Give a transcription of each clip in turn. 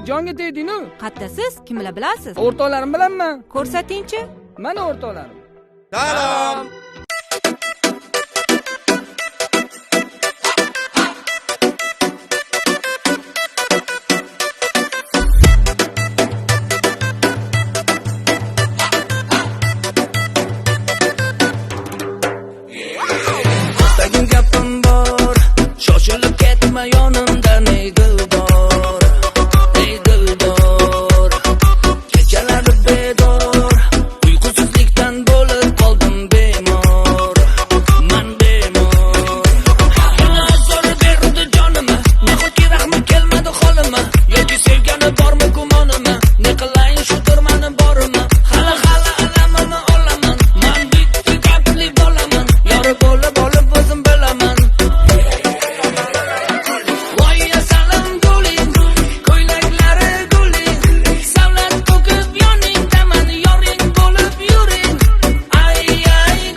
Jonga tegding-ku. Qattasiz? Kimlar bilasiz? O'rtoqlarim bilanman. Ko'rsating-chi. Mana o'rtoqlarim. Salom. Dagin gapim bor, shoshilib ketma yonimdan ey dildor, ey dildor. Kechalari bedor, uyqusizlikdan bo'lib qoldim bemor, man bemor. Yana azor berdi jonima, nahotki rahmi kelmadi holima, yoki sevgani bormi gumonima, ne qilayin shu turmani borimi, hali alamini olaman, man bitta gapli bo'laman, yori bo'lib o'zim bilaman. Voy asalim guling, ko'ylaklari guling, savlat to'kib yoningdaman, yoring bo'lib yuring. Ay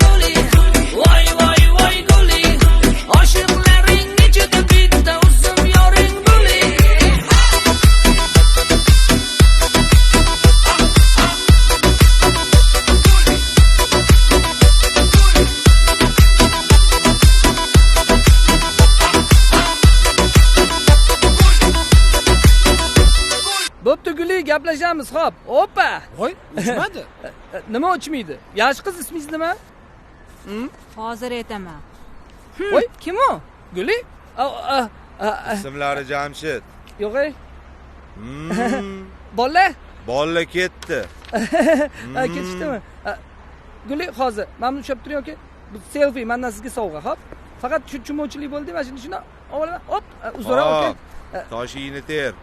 guling, voy guling, oshiqlaring ichida bitta o'zim yoring bo'ling. Bo'pti Guli, gaplashamiz, xo'p. Opa. Voy, uchmadi. Nima uchmaydi? Yosh qiz, ismingiz nima? Hozir aytaman. Voy, Kim u? Guli? Ismlari Jamshid. Yo'q ey. Bola? Bolla ketdi. Ketishdimi? Guli, hozir men ushlab turing yoki bu selfie mendan sizga sovg'a, xo'p? Faqat shu chumovchilik bo'ldi, mana shuni olaman. Hop, uzra, okey. Toshingni ter.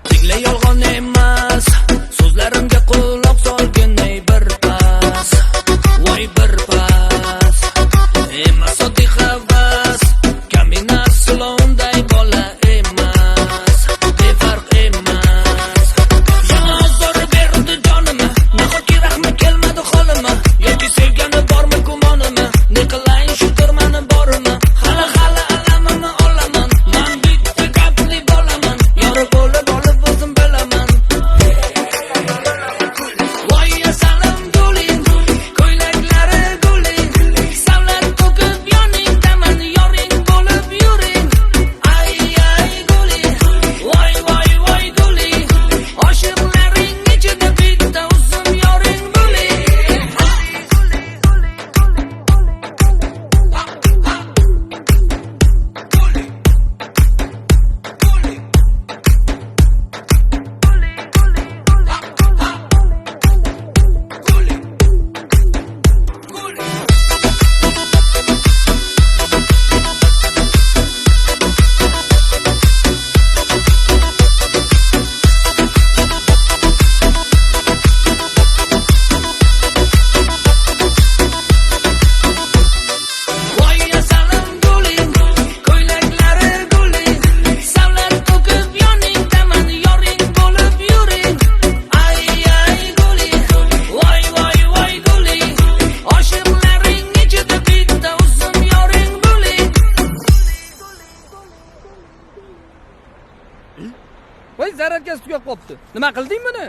Tingla yolg'on emas, so'zlarimga quloq solgin ey bir pas, voy bir pas. Emas oddiy havas, kamina silonday bola emas, befarq emas. Yana azor berdi jonima, nahotki rahmi kelmadi holima, yoki sevgani bormi gumonima, ne qilayin shu turmani borimi, hali alamini olaman, man bitta gapli bo'laman, yori bo'lib o'zim bilaman. Voy asalim guling, ko'ylaklari guling, savlat to'kib yoningdaman, yoring bo'lib yuring. Ay guling, voy guling, oshiqlaring ichida bitta o'zim yoring bo'ling. Voy asalim guling, ko'ylaklari guling, savlat to'kib yoningdaman, yoring bo'lib yuring. Ay guling, voy guling, oshiqlaring ichida bitta o'zim yoring bo'ling. Voy, zararkaz tugab qolibdi. Nima qilding buni?